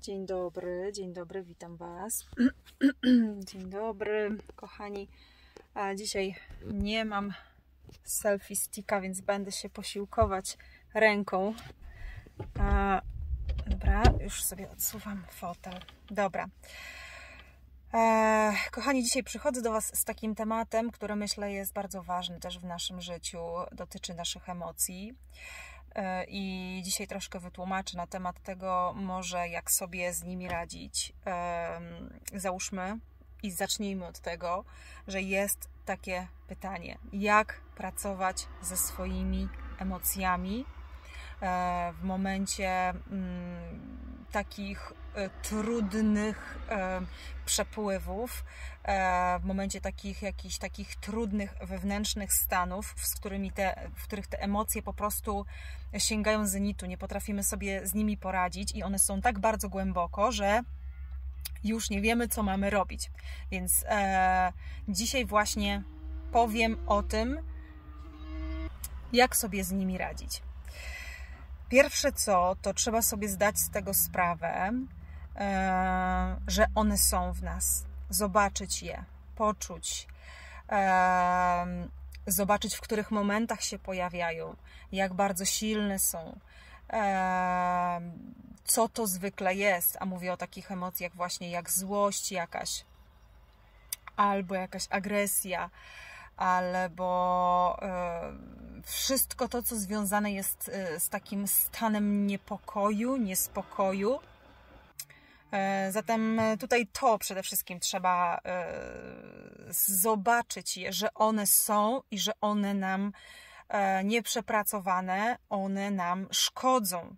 Dzień dobry, witam Was. Dzień dobry, kochani. Dzisiaj nie mam selfie sticka, więc będę się posiłkować ręką. Dobra, już sobie odsuwam fotel. Dobra. Kochani, dzisiaj przychodzę do Was z takim tematem, który myślę jest bardzo ważny też w naszym życiu, dotyczy naszych emocji. I dzisiaj troszkę wytłumaczę na temat tego, może jak sobie z nimi radzić. Załóżmy i zacznijmy od tego, że jest takie pytanie: jak pracować ze swoimi emocjami w momencie takich trudnych przepływów, w momencie jakichś takich trudnych wewnętrznych stanów, w których te emocje po prostu sięgają zenitu, nie potrafimy sobie z nimi poradzić i one są tak bardzo głęboko, że już nie wiemy, co mamy robić. Więc dzisiaj właśnie powiem o tym, jak sobie z nimi radzić. Pierwsze co, to trzeba sobie zdać z tego sprawę, że one są w nas. Zobaczyć je, poczuć, zobaczyć, w których momentach się pojawiają, jak bardzo silne są, co to zwykle jest, a mówię o takich emocjach właśnie jak złość jakaś, albo jakaś agresja, albo wszystko to, co związane jest z takim stanem niepokoju, niespokoju. Zatem tutaj to przede wszystkim trzeba zobaczyć je, że one są i że one nam nieprzepracowane, one nam szkodzą.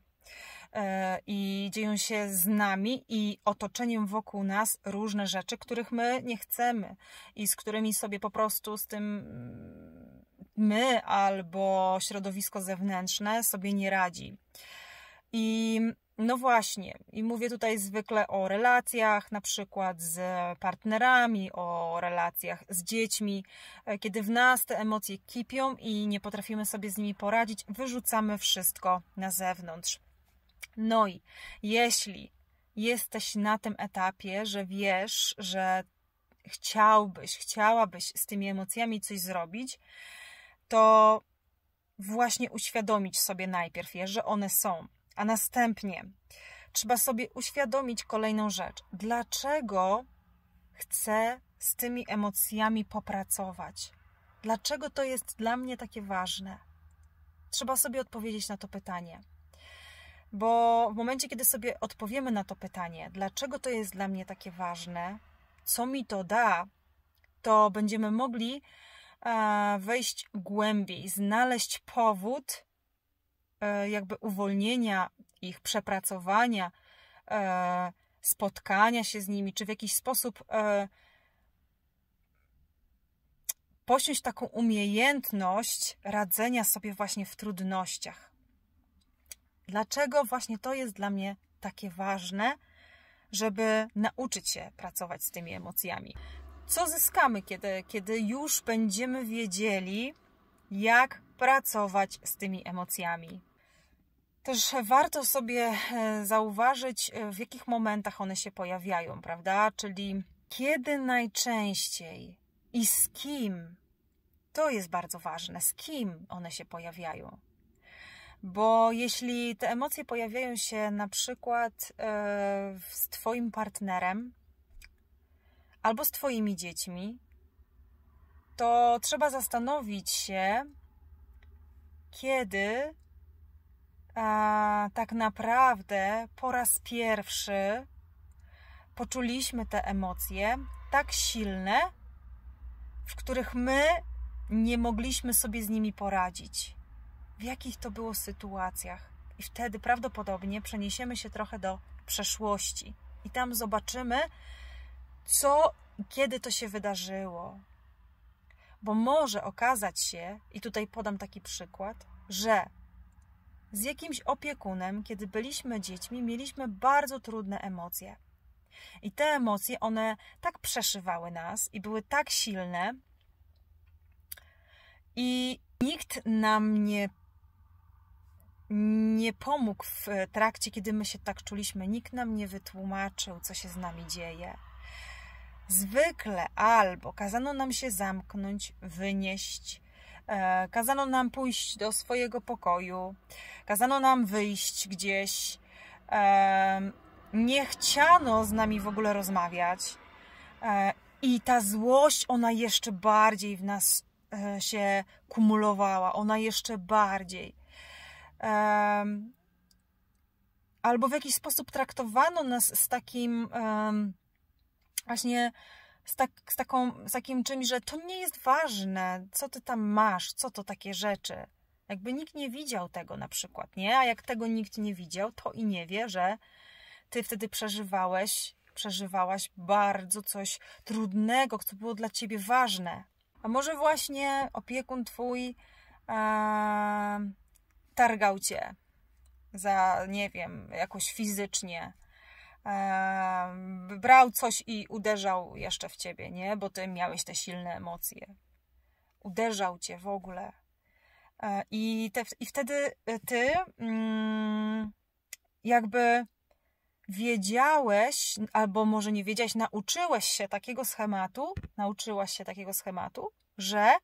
I dzieją się z nami i otoczeniem wokół nas różne rzeczy, których my nie chcemy i z którymi sobie po prostu z tym my albo środowisko zewnętrzne sobie nie radzi. I no właśnie, i mówię tutaj zwykle o relacjach, na przykład z partnerami, o relacjach z dziećmi. Kiedy w nas te emocje kipią i nie potrafimy sobie z nimi poradzić, wyrzucamy wszystko na zewnątrz. No i jeśli jesteś na tym etapie, że wiesz, że chciałabyś z tymi emocjami coś zrobić, to właśnie uświadomić sobie najpierw je, że one są. A następnie trzeba sobie uświadomić kolejną rzecz. Dlaczego chcę z tymi emocjami popracować? Dlaczego to jest dla mnie takie ważne? Trzeba sobie odpowiedzieć na to pytanie. Bo w momencie, kiedy sobie odpowiemy na to pytanie, dlaczego to jest dla mnie takie ważne, co mi to da, to będziemy mogli wejść głębiej, znaleźć powód jakby uwolnienia ich, przepracowania, spotkania się z nimi, czy w jakiś sposób posiąść taką umiejętność radzenia sobie właśnie w trudnościach. Dlaczego właśnie to jest dla mnie takie ważne, żeby nauczyć się pracować z tymi emocjami? Co zyskamy, kiedy już będziemy wiedzieli, jak pracować z tymi emocjami? Też warto sobie zauważyć, w jakich momentach one się pojawiają, prawda? Czyli kiedy najczęściej i z kim. To jest bardzo ważne, z kim one się pojawiają. Bo jeśli te emocje pojawiają się na przykład z Twoim partnerem albo z Twoimi dziećmi, to trzeba zastanowić się, kiedy tak naprawdę po raz pierwszy poczuliśmy te emocje tak silne, w których my nie mogliśmy sobie z nimi poradzić. W jakich to było sytuacjach. I wtedy prawdopodobnie przeniesiemy się trochę do przeszłości. I tam zobaczymy, co i kiedy to się wydarzyło. Bo może okazać się, i tutaj podam taki przykład, że z jakimś opiekunem, kiedy byliśmy dziećmi, mieliśmy bardzo trudne emocje. I te emocje, one tak przeszywały nas i były tak silne i nikt nam nie pomógł w trakcie, kiedy my się tak czuliśmy. Nikt nam nie wytłumaczył, co się z nami dzieje. Zwykle albo kazano nam się zamknąć, wynieść, kazano nam pójść do swojego pokoju, kazano nam wyjść gdzieś, nie chciano z nami w ogóle rozmawiać i ta złość, ona jeszcze bardziej w nas się kumulowała, ona jeszcze bardziej. Albo w jakiś sposób traktowano nas z takim właśnie z takim czymś, że to nie jest ważne, co ty tam masz, co to takie rzeczy. Jakby nikt nie widział tego na przykład, nie? A jak tego nikt nie widział, to i nie wie, że ty wtedy przeżywałaś bardzo coś trudnego, co było dla ciebie ważne. A może właśnie opiekun twój targał cię za, nie wiem, jakoś fizycznie, brał coś i uderzał jeszcze w ciebie, nie? Bo ty miałeś te silne emocje. Uderzał cię w ogóle. I wtedy ty jakby wiedziałeś, albo może nie wiedziałeś, nauczyłaś się takiego schematu, że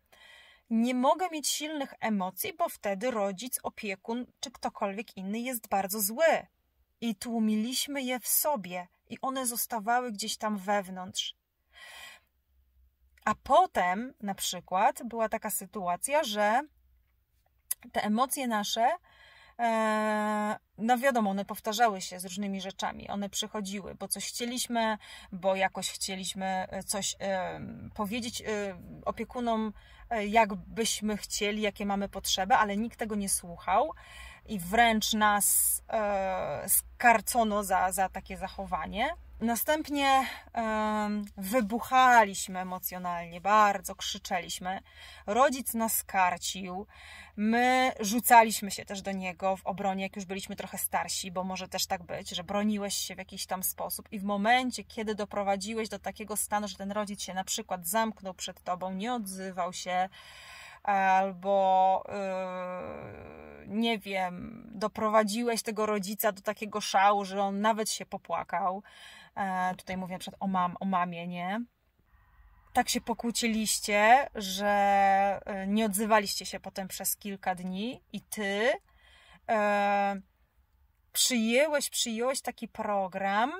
nie mogę mieć silnych emocji, bo wtedy rodzic, opiekun czy ktokolwiek inny jest bardzo zły. I tłumiliśmy je w sobie i one zostawały gdzieś tam wewnątrz. A potem na przykład była taka sytuacja, że te emocje nasze, no wiadomo, one powtarzały się z różnymi rzeczami. One przychodziły, bo coś chcieliśmy, bo jakoś chcieliśmy coś powiedzieć opiekunom, jak byśmy chcieli, jakie mamy potrzeby, ale nikt tego nie słuchał i wręcz nas skarcono za takie zachowanie. Następnie wybuchaliśmy emocjonalnie, bardzo krzyczeliśmy. Rodzic nas karcił. My rzucaliśmy się też do niego w obronie, jak już byliśmy trochę starsi, bo może też tak być, że broniłeś się w jakiś tam sposób i w momencie, kiedy doprowadziłeś do takiego stanu, że ten rodzic się na przykład zamknął przed tobą, nie odzywał się, albo nie wiem, doprowadziłeś tego rodzica do takiego szału, że on nawet się popłakał. Tutaj mówię na przykład o mamie, nie? Tak się pokłóciliście, że nie odzywaliście się potem przez kilka dni i ty przyjąłeś taki program,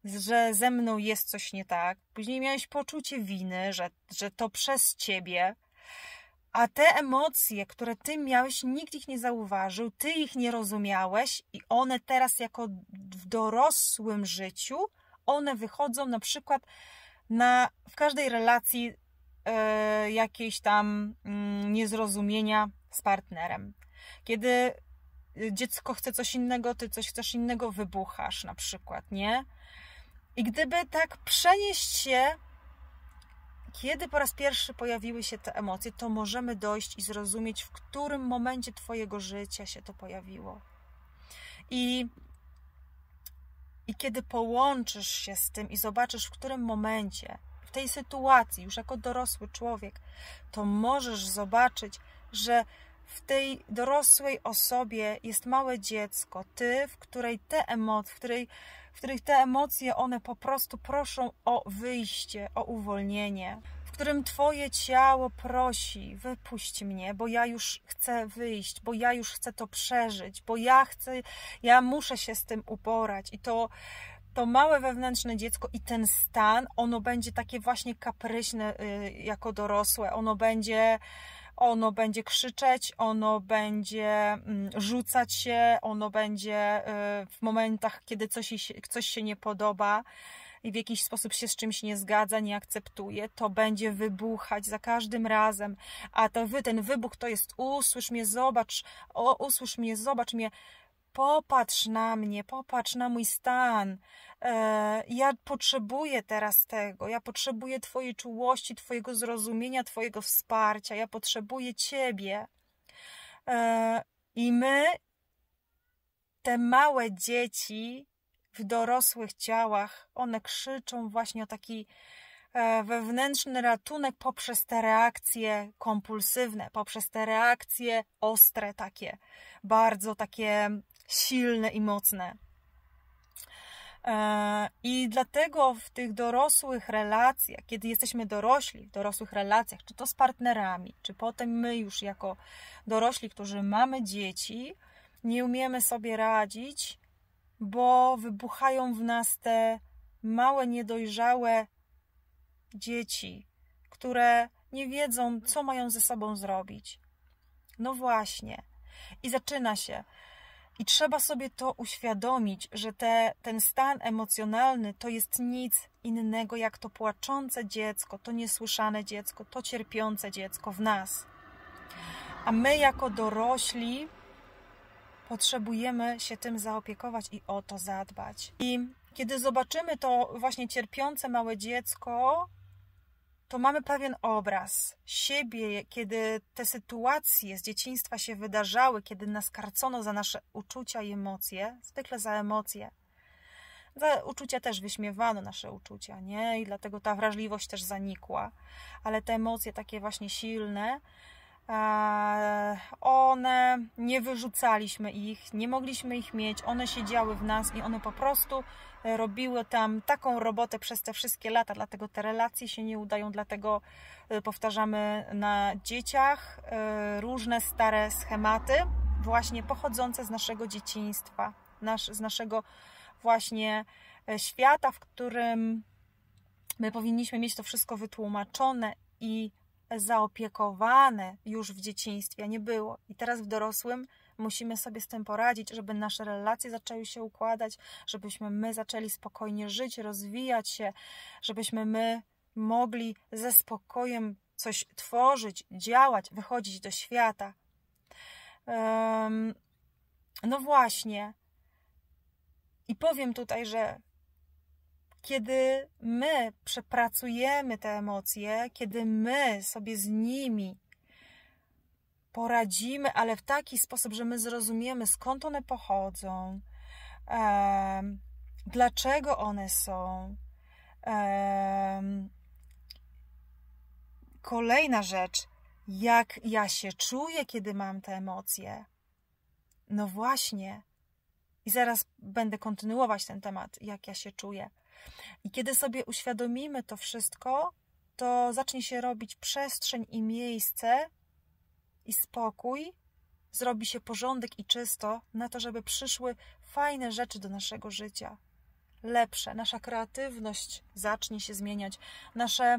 że ze mną jest coś nie tak. Później miałeś poczucie winy, że to przez ciebie. A te emocje, które ty miałeś, nikt ich nie zauważył, ty ich nie rozumiałeś i one teraz jako w dorosłym życiu, one wychodzą na przykład w każdej relacji jakiejś tam niezrozumienia z partnerem. Kiedy dziecko chce coś innego, ty coś chcesz innego, wybuchasz na przykład, nie? I gdyby tak przenieść się, kiedy po raz pierwszy pojawiły się te emocje, to możemy dojść i zrozumieć, w którym momencie twojego życia się to pojawiło. I kiedy połączysz się z tym i zobaczysz, w którym momencie, w tej sytuacji, już jako dorosły człowiek, to możesz zobaczyć, że w tej dorosłej osobie jest małe dziecko, ty, w której w których te emocje, one po prostu proszą o wyjście, o uwolnienie, w którym twoje ciało prosi, wypuść mnie, bo ja już chcę wyjść, bo ja już chcę to przeżyć, bo ja muszę się z tym uporać. I to małe wewnętrzne dziecko i ten stan, ono będzie takie właśnie kapryśne jako dorosłe, ono będzie krzyczeć, ono będzie rzucać się, ono będzie w momentach, kiedy coś się nie podoba i w jakiś sposób się z czymś nie zgadza, nie akceptuje, to będzie wybuchać za każdym razem. A ten wybuch to jest usłysz mnie, zobacz mnie, popatrz na mnie, popatrz na mój stan. Ja potrzebuję teraz tego. Ja potrzebuję twojej czułości, twojego zrozumienia, twojego wsparcia. Ja potrzebuję ciebie. I my, te małe dzieci w dorosłych ciałach, one krzyczą właśnie o taki wewnętrzny ratunek poprzez te reakcje kompulsywne, poprzez te reakcje ostre, takie bardzo takie silne i mocne. I dlatego w tych dorosłych relacjach, kiedy jesteśmy dorośli, w dorosłych relacjach, czy to z partnerami, czy potem my już jako dorośli, którzy mamy dzieci, nie umiemy sobie radzić, bo wybuchają w nas te małe, niedojrzałe dzieci, które nie wiedzą, co mają ze sobą zrobić. No właśnie. I zaczyna się. I trzeba sobie to uświadomić, że ten stan emocjonalny to jest nic innego jak to płaczące dziecko, to niesłyszane dziecko, to cierpiące dziecko w nas. A my jako dorośli potrzebujemy się tym zaopiekować i o to zadbać. I kiedy zobaczymy to właśnie cierpiące małe dziecko, to mamy pewien obraz siebie, kiedy te sytuacje z dzieciństwa się wydarzały, kiedy nas karcono za nasze uczucia i emocje, zwykle za emocje. Za uczucia też wyśmiewano nasze uczucia, nie? I dlatego ta wrażliwość też zanikła. Ale te emocje takie właśnie silne, one nie wyrzucaliśmy ich, nie mogliśmy ich mieć, one siedziały w nas i one po prostu robiły tam taką robotę przez te wszystkie lata, dlatego te relacje się nie udają, dlatego powtarzamy na dzieciach różne stare schematy, właśnie pochodzące z naszego dzieciństwa, z naszego właśnie świata, w którym my powinniśmy mieć to wszystko wytłumaczone i zaopiekowane już w dzieciństwie, nie było. I teraz w dorosłym musimy sobie z tym poradzić, żeby nasze relacje zaczęły się układać, żebyśmy my zaczęli spokojnie żyć, rozwijać się, żebyśmy my mogli ze spokojem coś tworzyć, działać, wychodzić do świata. No właśnie. I powiem tutaj, że kiedy my przepracujemy te emocje, kiedy my sobie z nimi poradzimy, ale w taki sposób, że my zrozumiemy, skąd one pochodzą, dlaczego one są. Kolejna rzecz, jak ja się czuję, kiedy mam te emocje. No właśnie. I zaraz będę kontynuować ten temat, jak ja się czuję. I kiedy sobie uświadomimy to wszystko, to zacznie się robić przestrzeń i miejsce i spokój, zrobi się porządek i czysto na to, żeby przyszły fajne rzeczy do naszego życia. Lepsze. Nasza kreatywność zacznie się zmieniać. Nasze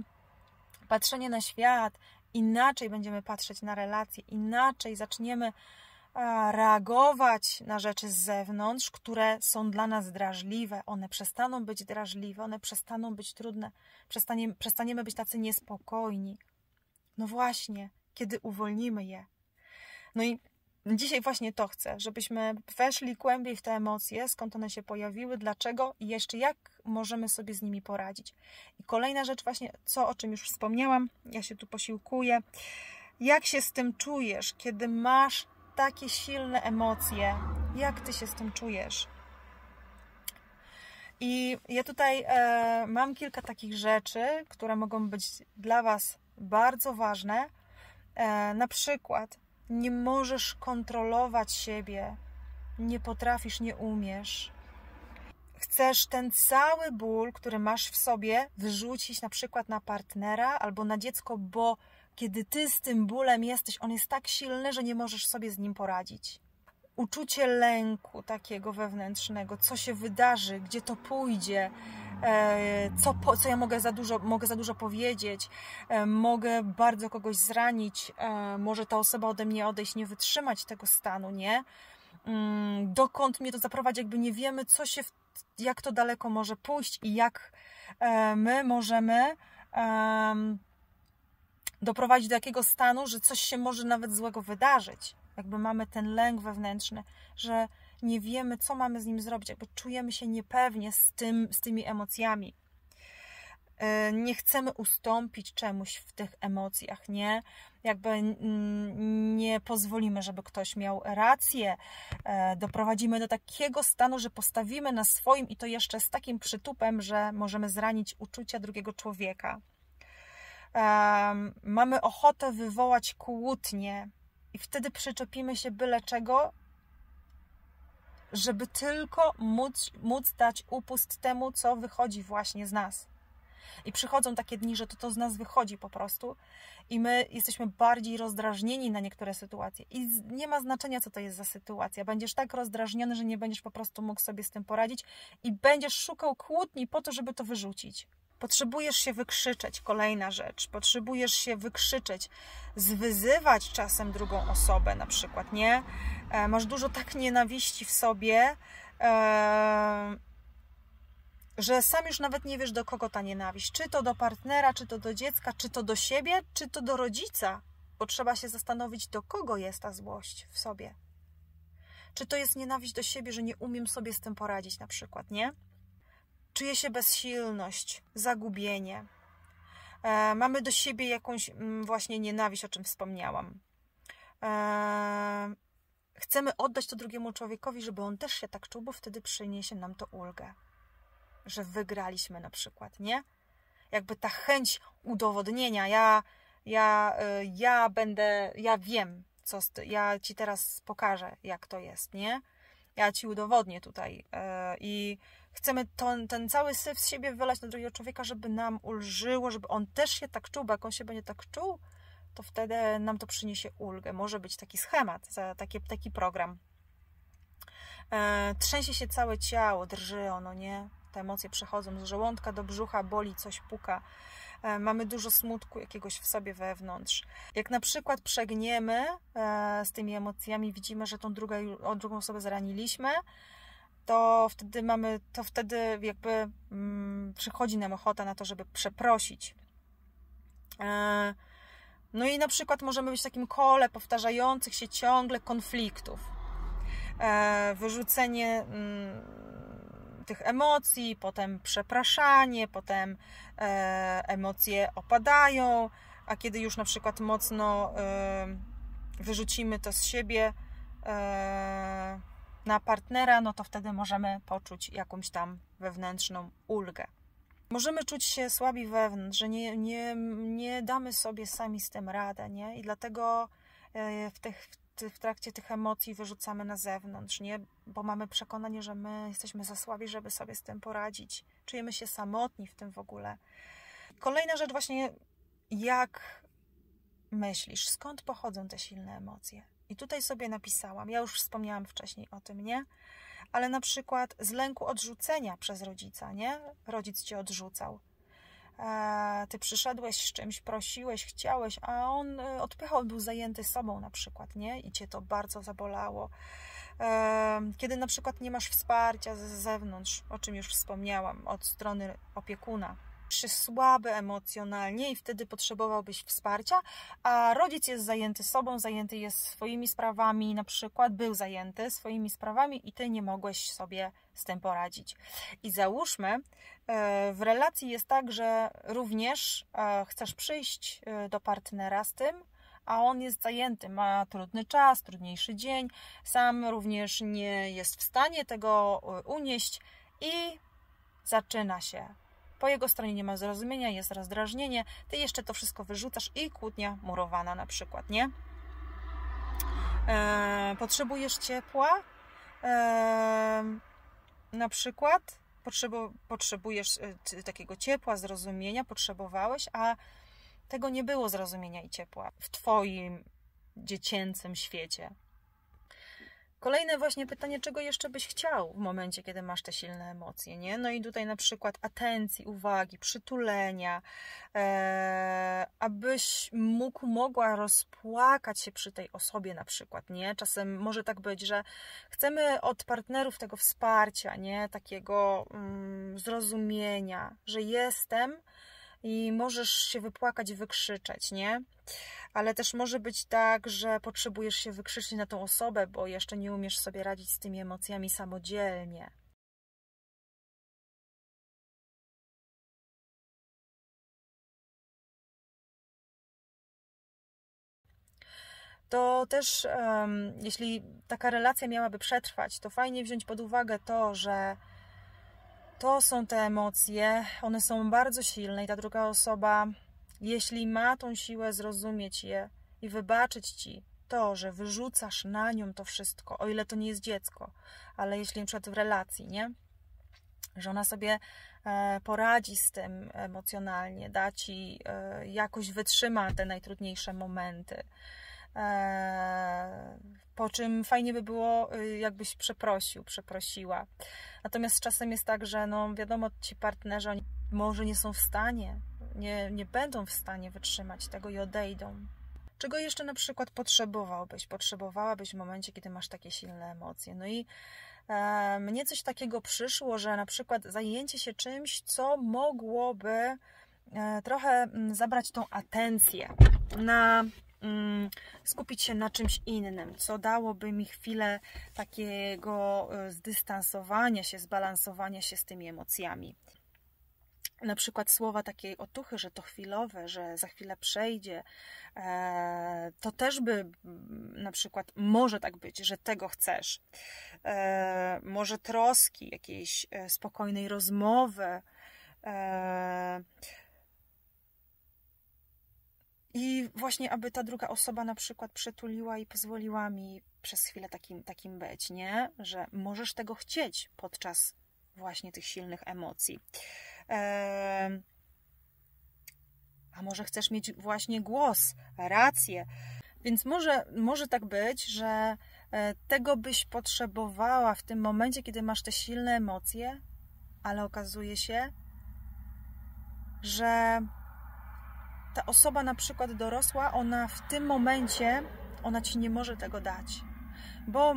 patrzenie na świat. Inaczej będziemy patrzeć na relacje. Inaczej zaczniemy reagować na rzeczy z zewnątrz, które są dla nas drażliwe. One przestaną być drażliwe, one przestaną być trudne, przestaniemy być tacy niespokojni. No właśnie, kiedy uwolnimy je. No i dzisiaj właśnie to chcę, żebyśmy weszli głębiej w te emocje, skąd one się pojawiły, dlaczego i jeszcze jak możemy sobie z nimi poradzić. I kolejna rzecz właśnie, o czym już wspomniałam, ja się tu posiłkuję. Jak się z tym czujesz, kiedy masz takie silne emocje? Jak ty się z tym czujesz? I ja tutaj mam kilka takich rzeczy, które mogą być dla was bardzo ważne. Na przykład nie możesz kontrolować siebie, nie potrafisz, nie umiesz. Chcesz ten cały ból, który masz w sobie, wyrzucić na przykład na partnera albo na dziecko, bo kiedy ty z tym bólem jesteś, on jest tak silny, że nie możesz sobie z nim poradzić. Uczucie lęku takiego wewnętrznego, co się wydarzy, gdzie to pójdzie, co ja mogę za dużo powiedzieć, mogę bardzo kogoś zranić, może ta osoba ode mnie odejść, nie wytrzymać tego stanu, nie? Dokąd mnie to zaprowadzi, jakby nie wiemy, jak to daleko może pójść i jak my możemy doprowadzić do takiego stanu, że coś się może nawet złego wydarzyć. Jakby mamy ten lęk wewnętrzny, że nie wiemy, co mamy z nim zrobić, jakby czujemy się niepewnie z tymi emocjami. nie chcemy ustąpić czemuś w tych emocjach, nie? Jakby nie pozwolimy, żeby ktoś miał rację, doprowadzimy do takiego stanu, że postawimy na swoim i to jeszcze z takim przytupem, że możemy zranić uczucia drugiego człowieka. Mamy ochotę wywołać kłótnię i wtedy przyczepimy się byle czego, żeby tylko móc dać upust temu, co wychodzi właśnie z nas. I przychodzą takie dni, że to z nas wychodzi po prostu i my jesteśmy bardziej rozdrażnieni na niektóre sytuacje. I nie ma znaczenia, co to jest za sytuacja. Będziesz tak rozdrażniony, że nie będziesz po prostu mógł sobie z tym poradzić i będziesz szukał kłótni po to, żeby to wyrzucić. Potrzebujesz się wykrzyczeć, kolejna rzecz. Potrzebujesz się wykrzyczeć, zwyzywać czasem drugą osobę na przykład, nie? Masz dużo tak nienawiści w sobie, że sam już nawet nie wiesz, do kogo ta nienawiść. Czy to do partnera, czy to do dziecka, czy to do siebie, czy to do rodzica. Bo trzeba się zastanowić, do kogo jest ta złość w sobie. Czy to jest nienawiść do siebie, że nie umiem sobie z tym poradzić na przykład, nie? Czuję się bezsilność, zagubienie. Mamy do siebie jakąś właśnie nienawiść, o czym wspomniałam. Chcemy oddać to drugiemu człowiekowi, żeby on też się tak czuł, bo wtedy przyniesie nam to ulgę. Że wygraliśmy na przykład, nie? Jakby ta chęć udowodnienia, ja wiem, ja ci teraz pokażę, jak to jest, nie? Ja ci udowodnię tutaj i chcemy ten cały syf z siebie wylać na drugiego człowieka, żeby nam ulżyło, żeby on też się tak czuł, bo jak on się będzie tak czuł, to wtedy nam to przyniesie ulgę. Może być taki schemat, taki program. Trzęsie się całe ciało, drży ono, nie? Te emocje przechodzą z żołądka do brzucha, boli, coś puka. Mamy dużo smutku jakiegoś w sobie wewnątrz. Jak na przykład przegniemy z tymi emocjami, widzimy, że tą drugą osobę zraniliśmy, to wtedy jakby przychodzi nam ochota na to, żeby przeprosić. No i na przykład możemy być w takim kole powtarzających się ciągle konfliktów. Wyrzucenie tych emocji, potem przepraszanie, potem emocje opadają, a kiedy już na przykład mocno wyrzucimy to z siebie na partnera, no to wtedy możemy poczuć jakąś tam wewnętrzną ulgę. Możemy czuć się słabi wewnątrz, że nie damy sobie sami z tym radę, nie? I dlatego w trakcie tych emocji wyrzucamy na zewnątrz, nie? Bo mamy przekonanie, że my jesteśmy za słabi, żeby sobie z tym poradzić. Czujemy się samotni w tym w ogóle. Kolejna rzecz właśnie, jak myślisz, skąd pochodzą te silne emocje? I tutaj sobie napisałam, ja już wspomniałam wcześniej o tym, nie? Ale na przykład z lęku odrzucenia przez rodzica, nie? Rodzic cię odrzucał. Ty przyszedłeś z czymś, prosiłeś, chciałeś, a on odpychał, był zajęty sobą na przykład, nie? I cię to bardzo zabolało. Kiedy na przykład nie masz wsparcia z zewnątrz, o czym już wspomniałam, od strony opiekuna, się słaby emocjonalnie i wtedy potrzebowałbyś wsparcia, a rodzic jest zajęty sobą, zajęty jest swoimi sprawami, na przykład był zajęty swoimi sprawami i ty nie mogłeś sobie z tym poradzić. I załóżmy, w relacji jest tak, że również chcesz przyjść do partnera z tym, a on jest zajęty, ma trudny czas, trudniejszy dzień, sam również nie jest w stanie tego unieść i zaczyna się. Po jego stronie nie ma zrozumienia, jest rozdrażnienie, ty jeszcze to wszystko wyrzucasz i kłótnia murowana na przykład, nie? Potrzebujesz ciepła, na przykład potrzebujesz takiego ciepła, zrozumienia, potrzebowałeś, a tego nie było zrozumienia i ciepła w twoim dziecięcym świecie. Kolejne właśnie pytanie, czego jeszcze byś chciał w momencie, kiedy masz te silne emocje, nie? No i tutaj na przykład atencji, uwagi, przytulenia, abyś mogła rozpłakać się przy tej osobie na przykład, nie? Czasem może tak być, że chcemy od partnerów tego wsparcia, nie? Takiego zrozumienia, że jestem i możesz się wypłakać, wykrzyczeć, nie? Ale też może być tak, że potrzebujesz się wykrzyczeć na tą osobę, bo jeszcze nie umiesz sobie radzić z tymi emocjami samodzielnie. to też jeśli taka relacja miałaby przetrwać, to fajnie wziąć pod uwagę to, że to są te emocje, one są bardzo silne i ta druga osoba, jeśli ma tą siłę zrozumieć je i wybaczyć Ci to, że wyrzucasz na nią to wszystko, o ile to nie jest dziecko, ale jeśli na przykład w relacji, nie? Że ona sobie poradzi z tym emocjonalnie, da Ci, jakoś wytrzyma te najtrudniejsze momenty. Po czym fajnie by było, jakbyś przeprosiła. Natomiast czasem jest tak, że no wiadomo, ci partnerzy, oni może nie są w stanie, nie będą w stanie wytrzymać tego i odejdą. Czego jeszcze na przykład potrzebowałabyś w momencie, kiedy masz takie silne emocje? No i mnie coś takiego przyszło, że na przykład zajęcie się czymś, co mogłoby trochę zabrać tą atencję, skupić się na czymś innym, co dałoby mi chwilę takiego zdystansowania się, zbalansowania się z tymi emocjami. Na przykład słowa takiej otuchy, że to chwilowe, że za chwilę przejdzie, to też by na przykład może tak być, że tego chcesz. Może troski, jakiejś spokojnej rozmowy. I właśnie, aby ta druga osoba na przykład przytuliła i pozwoliła mi przez chwilę takim być, nie? Że możesz tego chcieć podczas właśnie tych silnych emocji. A może chcesz mieć właśnie głos, rację. Więc może tak być, że tego byś potrzebowała w tym momencie, kiedy masz te silne emocje, ale okazuje się, że ta osoba na przykład dorosła, ona w tym momencie, ona Ci nie może tego dać. Bo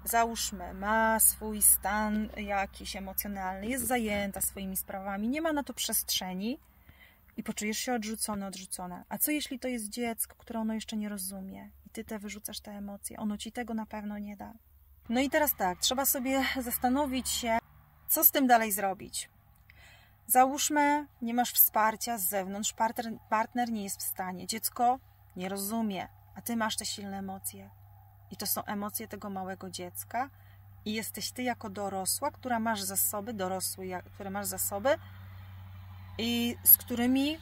załóżmy, ma swój stan jakiś emocjonalny, jest zajęta swoimi sprawami, nie ma na to przestrzeni i poczujesz się odrzucona. A co jeśli to jest dziecko, które ono jeszcze nie rozumie i Ty wyrzucasz te emocje? Ono Ci tego na pewno nie da. No i teraz tak, trzeba sobie zastanowić się, co z tym dalej zrobić. Załóżmy, nie masz wsparcia z zewnątrz, partner nie jest w stanie, dziecko nie rozumie, a Ty masz te silne emocje. I to są emocje tego małego dziecka i jesteś Ty jako dorosła, która masz zasoby, które masz zasoby i z którymi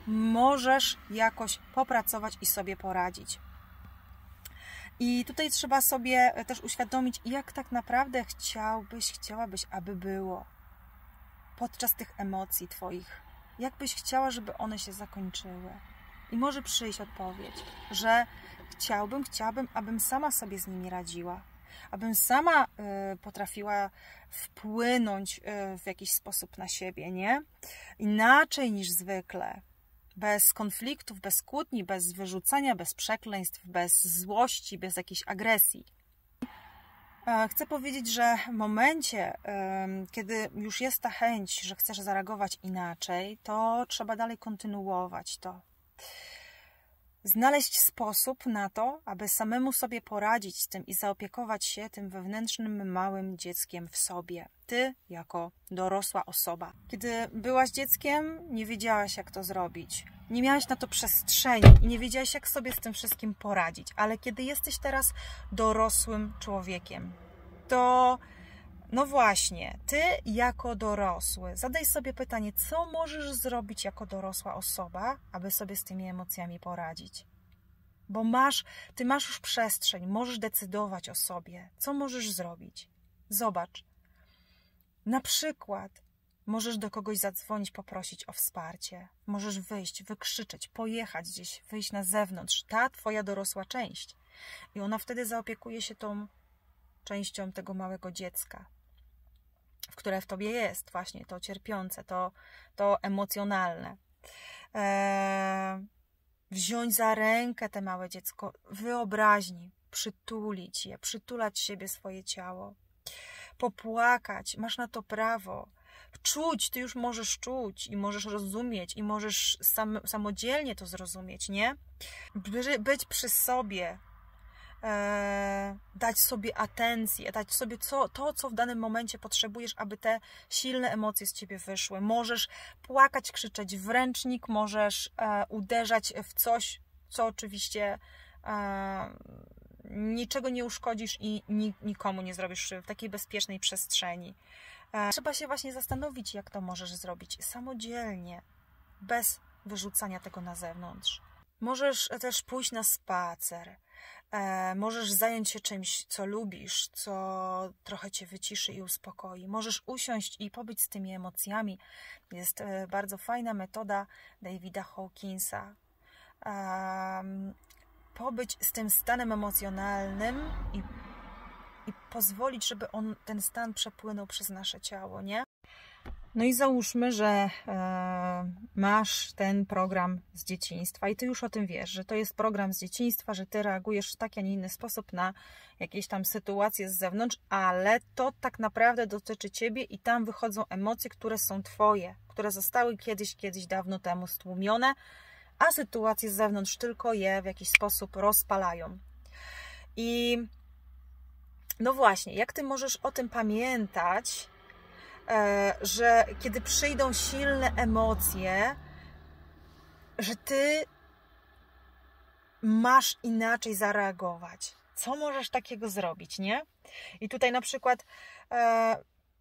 możesz jakoś popracować i sobie poradzić. I tutaj trzeba sobie też uświadomić, jak tak naprawdę chciałabyś, aby było podczas tych emocji Twoich. Jak byś chciała, żeby one się zakończyły. I może przyjść odpowiedź, że chciałbym, abym sama sobie z nimi radziła. Abym sama potrafiła wpłynąć w jakiś sposób na siebie, nie? Inaczej niż zwykle. Bez konfliktów, bez kłótni, bez wyrzucania, bez przekleństw, bez złości, bez jakiejś agresji. Chcę powiedzieć, że w momencie, kiedy już jest ta chęć, że chcesz zareagować inaczej, to trzeba dalej kontynuować to. Znaleźć sposób na to, aby samemu sobie poradzić z tym i zaopiekować się tym wewnętrznym, małym dzieckiem w sobie. Ty jako dorosła osoba. Kiedy byłaś dzieckiem, nie wiedziałaś, jak to zrobić. Nie miałaś na to przestrzeni i nie wiedziałaś, jak sobie z tym wszystkim poradzić. Ale kiedy jesteś teraz dorosłym człowiekiem, to no właśnie, Ty jako dorosły, zadaj sobie pytanie, co możesz zrobić jako dorosła osoba, aby sobie z tymi emocjami poradzić. Bo Ty masz już przestrzeń, możesz decydować o sobie, co możesz zrobić. Zobacz, na przykład możesz do kogoś zadzwonić, poprosić o wsparcie, możesz wyjść, wykrzyczeć, pojechać gdzieś, wyjść na zewnątrz, ta Twoja dorosła część. I ona wtedy zaopiekuje się tą częścią tego małego dziecka, które w Tobie jest, właśnie to cierpiące, to emocjonalne. Wziąć za rękę te małe dziecko, wyobraźni, przytulić je, przytulać siebie, swoje ciało, popłakać, masz na to prawo, czuć, Ty już możesz czuć i możesz rozumieć i możesz samodzielnie to zrozumieć, nie? Być przy sobie, dać sobie atencję, dać sobie to, co w danym momencie potrzebujesz, aby te silne emocje z Ciebie wyszły. Możesz płakać, krzyczeć w ręcznik, możesz uderzać w coś, co oczywiście niczego nie uszkodzisz i nikomu nie zrobisz w takiej bezpiecznej przestrzeni. Trzeba się właśnie zastanowić, jak to możesz zrobić samodzielnie, bez wyrzucania tego na zewnątrz. Możesz też pójść na spacer, możesz zająć się czymś, co lubisz, co trochę cię wyciszy i uspokoi. Możesz usiąść i pobyć z tymi emocjami. Jest bardzo fajna metoda Davida Hawkinsa. Pobyć z tym stanem emocjonalnym i pozwolić, żeby ten stan przepłynął przez nasze ciało, nie? No i załóżmy, że masz ten program z dzieciństwa i ty już o tym wiesz, że to jest program z dzieciństwa, że ty reagujesz w taki, a nie inny sposób na jakieś tam sytuacje z zewnątrz, ale to tak naprawdę dotyczy ciebie i tam wychodzą emocje, które są twoje, które zostały kiedyś dawno temu stłumione, a sytuacje z zewnątrz tylko je w jakiś sposób rozpalają. I no właśnie, jak ty możesz o tym pamiętać, że kiedy przyjdą silne emocje, że ty masz inaczej zareagować. Co możesz takiego zrobić, nie? I tutaj na przykład,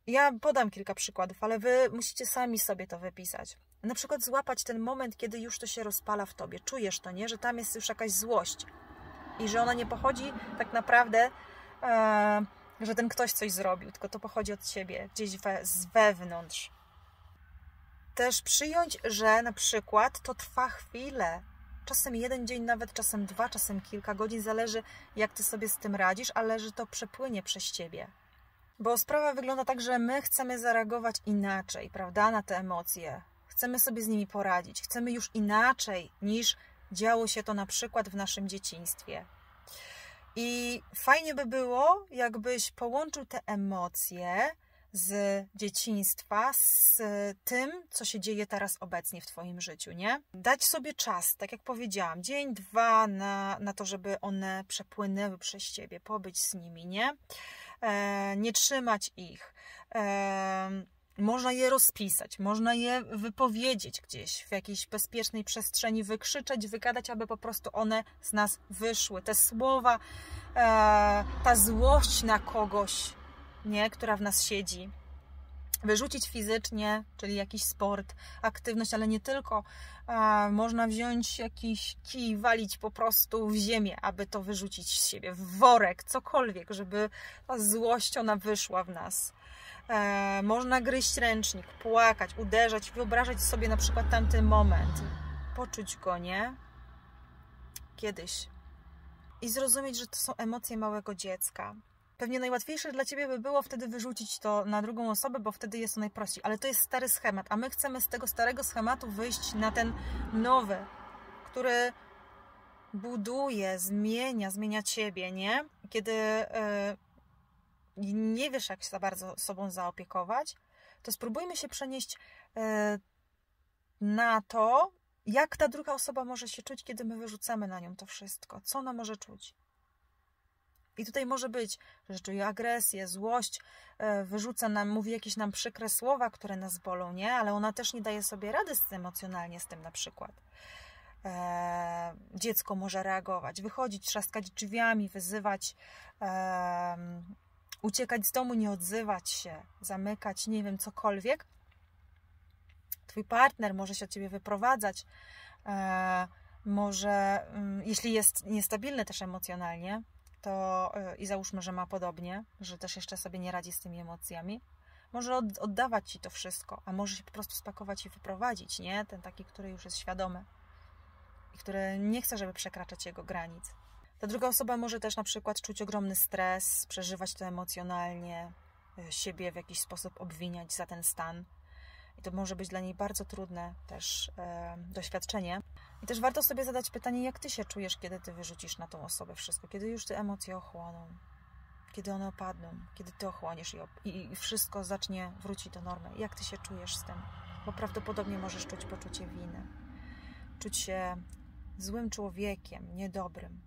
ja podam kilka przykładów, ale wy musicie sami sobie to wypisać. Na przykład złapać ten moment, kiedy już to się rozpala w tobie. Czujesz to, nie? Że tam jest już jakaś złość i że ona nie pochodzi tak naprawdę, że ten ktoś coś zrobił, tylko to pochodzi od ciebie, gdzieś z wewnątrz. Też przyjąć, że na przykład to trwa chwilę, czasem 1 dzień, nawet czasem 2, czasem kilka godzin, zależy jak ty sobie z tym radzisz, ale że to przepłynie przez ciebie. Bo sprawa wygląda tak, że my chcemy zareagować inaczej, prawda, na te emocje. Chcemy sobie z nimi poradzić, chcemy już inaczej niż działo się to na przykład w naszym dzieciństwie. I fajnie by było, jakbyś połączył te emocje z dzieciństwa z tym, co się dzieje teraz obecnie w twoim życiu, nie? Dać sobie czas, tak jak powiedziałam, 1, 2 na to, żeby one przepłynęły przez ciebie, pobyć z nimi, nie? Nie trzymać ich. Można je rozpisać, można je wypowiedzieć gdzieś w jakiejś bezpiecznej przestrzeni, wykrzyczeć, wygadać, aby po prostu one z nas wyszły. Te słowa, ta złość na kogoś, nie, która w nas siedzi. Wyrzucić fizycznie, czyli jakiś sport, aktywność, ale nie tylko. Można wziąć jakiś kij, walić po prostu w ziemię, aby to wyrzucić z siebie, w worek, cokolwiek, żeby ta złość ona wyszła w nas. Można gryźć ręcznik, płakać, uderzać, wyobrażać sobie na przykład tamten moment, poczuć go, nie? Kiedyś. I zrozumieć, że to są emocje małego dziecka. Pewnie najłatwiejsze dla ciebie by było wtedy wyrzucić to na drugą osobę, bo wtedy jest to najprościej. Ale to jest stary schemat, a my chcemy z tego starego schematu wyjść na ten nowy, który buduje, zmienia ciebie, nie? Kiedy nie wiesz, jak się za bardzo sobą zaopiekować, to spróbujmy się przenieść na to, jak ta druga osoba może się czuć, kiedy my wyrzucamy na nią to wszystko. Co ona może czuć? I tutaj może być, że czuje agresję, złość, wyrzuca nam, mówi jakieś nam przykre słowa, które nas bolą, nie? Ale ona też nie daje sobie rady emocjonalnie z tym na przykład. Dziecko może reagować, wychodzić, trzaskać drzwiami, wyzywać, uciekać z domu, nie odzywać się, zamykać, nie wiem, cokolwiek. Twój partner może się od ciebie wyprowadzać, może, jeśli jest niestabilny też emocjonalnie, to i załóżmy, że ma podobnie, że też jeszcze sobie nie radzi z tymi emocjami, może oddawać ci to wszystko, a może się po prostu spakować i wyprowadzić, nie? Ten taki, który już jest świadomy i który nie chce, żeby przekraczać jego granic. Ta druga osoba może też na przykład czuć ogromny stres, przeżywać to emocjonalnie, siebie w jakiś sposób obwiniać za ten stan. I to może być dla niej bardzo trudne też doświadczenie. I też warto sobie zadać pytanie, jak ty się czujesz, kiedy ty wyrzucisz na tą osobę wszystko, kiedy już te emocje ochłoną, kiedy one opadną, kiedy ty ochłoniesz i wszystko zacznie wrócić do normy. Jak ty się czujesz z tym? Bo prawdopodobnie możesz czuć poczucie winy, czuć się złym człowiekiem, niedobrym.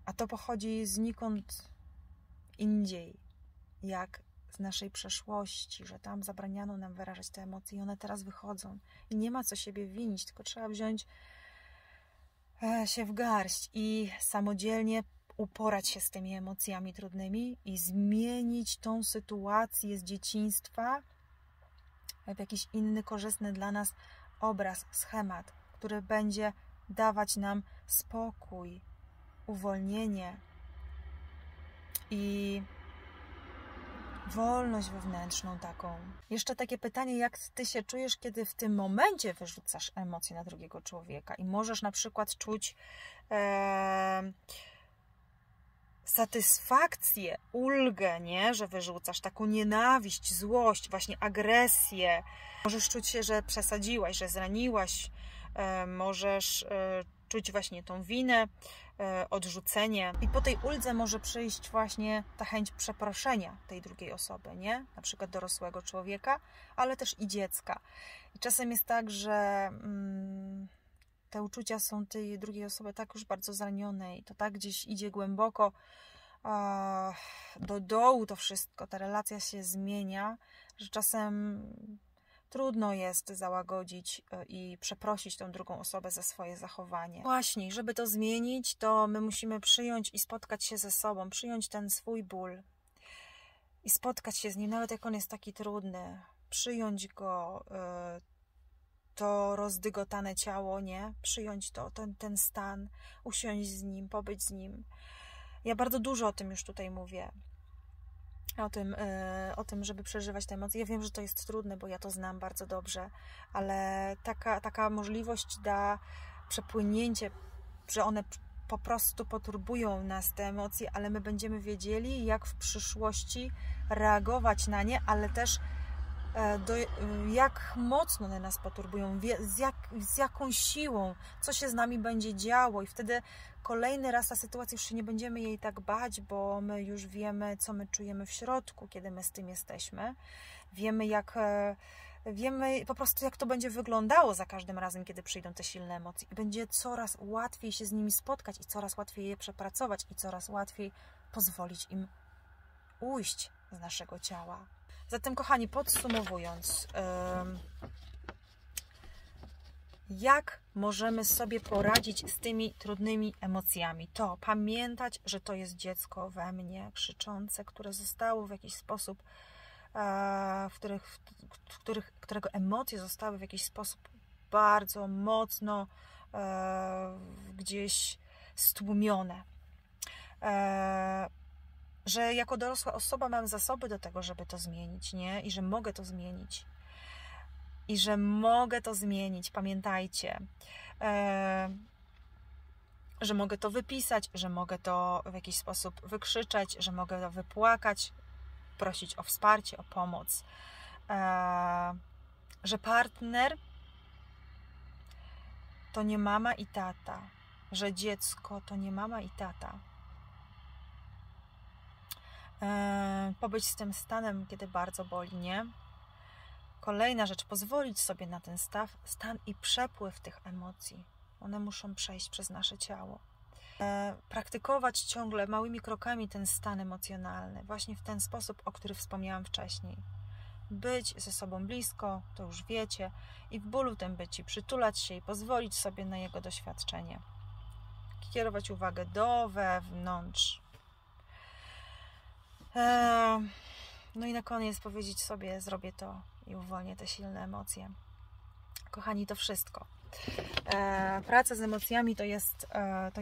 A to pochodzi znikąd indziej, jak z naszej przeszłości, że tam zabraniano nam wyrażać te emocje i one teraz wychodzą. I nie ma co siebie winić, tylko trzeba wziąć się w garść i samodzielnie uporać się z tymi emocjami trudnymi i zmienić tą sytuację z dzieciństwa w jakiś inny, korzystny dla nas obraz, schemat, który będzie dawać nam spokój, uwolnienie i wolność wewnętrzną taką. Jeszcze takie pytanie, jak ty się czujesz, kiedy w tym momencie wyrzucasz emocje na drugiego człowieka i możesz na przykład czuć satysfakcję, ulgę, nie? Że wyrzucasz taką nienawiść, złość, właśnie agresję. Możesz czuć się, że przesadziłaś, że zraniłaś. Możesz czuć właśnie tą winę, odrzucenie. I po tej uldze może przyjść właśnie ta chęć przeproszenia tej drugiej osoby, nie? Na przykład dorosłego człowieka, ale też i dziecka. I czasem jest tak, że te uczucia są tej drugiej osoby tak już bardzo zranione i to tak gdzieś idzie głęboko do dołu to wszystko, ta relacja się zmienia, że czasem trudno jest załagodzić i przeprosić tą drugą osobę za swoje zachowanie. Właśnie, żeby to zmienić, to my musimy przyjąć i spotkać się ze sobą, przyjąć ten swój ból i spotkać się z nim, nawet jak on jest taki trudny, przyjąć go, to rozdygotane ciało, nie? Przyjąć to, ten stan, usiąść z nim, pobyć z nim. Ja bardzo dużo o tym już tutaj mówię. O tym, żeby przeżywać te emocje. Ja wiem, że to jest trudne, bo ja to znam bardzo dobrze, ale taka możliwość da przepłynięcie, że one po prostu poturbują nas, te emocje, ale my będziemy wiedzieli, jak w przyszłości reagować na nie, ale też jak mocno one nas poturbują, z jaką siłą, co się z nami będzie działo i wtedy kolejny raz ta sytuacja już się nie będziemy jej tak bać, bo my już wiemy, co my czujemy w środku, kiedy my z tym jesteśmy. Wiemy po prostu, jak to będzie wyglądało za każdym razem, kiedy przyjdą te silne emocje i będzie coraz łatwiej się z nimi spotkać i coraz łatwiej je przepracować i coraz łatwiej pozwolić im ujść z naszego ciała. Zatem, kochani, podsumowując, jak możemy sobie poradzić z tymi trudnymi emocjami? To pamiętać, że to jest dziecko we mnie krzyczące, które zostało w jakiś sposób, którego emocje zostały w jakiś sposób bardzo mocno gdzieś stłumione. Że jako dorosła osoba mam zasoby do tego, żeby to zmienić, nie? I że mogę to zmienić. Pamiętajcie. Że mogę to wypisać, że mogę to w jakiś sposób wykrzyczeć, że mogę to wypłakać, prosić o wsparcie, o pomoc. Że partner to nie mama i tata. Że dziecko to nie mama i tata. Pobyć z tym stanem, kiedy bardzo boli, nie? Kolejna rzecz, pozwolić sobie na ten stan i przepływ tych emocji. One muszą przejść przez nasze ciało. Praktykować ciągle małymi krokami ten stan emocjonalny, właśnie w ten sposób, o którym wspomniałam wcześniej. Być ze sobą blisko, to już wiecie, i w bólu tym być, i przytulać się i pozwolić sobie na jego doświadczenie. Kierować uwagę do wewnątrz. No i na koniec powiedzieć sobie, zrobię to i uwolnię te silne emocje. Kochani, to wszystko. Praca z emocjami to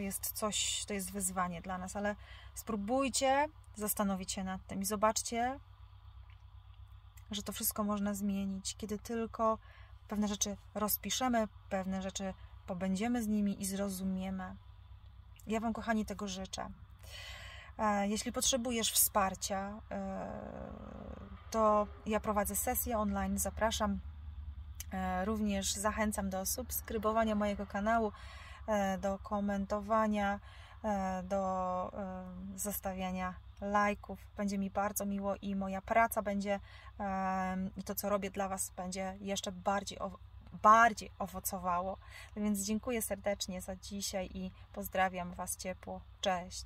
jest coś, to jest wyzwanie dla nas, ale spróbujcie zastanowić się nad tym i zobaczcie, że to wszystko można zmienić, kiedy tylko pewne rzeczy rozpiszemy, pewne rzeczy pobędziemy z nimi i zrozumiemy. Ja Wam, kochani, tego życzę. Jeśli potrzebujesz wsparcia, to ja prowadzę sesję online, zapraszam. Również zachęcam do subskrybowania mojego kanału, do komentowania, do zostawiania lajków. Będzie mi bardzo miło i moja praca będzie, i to, co robię dla Was, będzie jeszcze bardziej owocowało. Więc dziękuję serdecznie za dzisiaj i pozdrawiam Was ciepło. Cześć!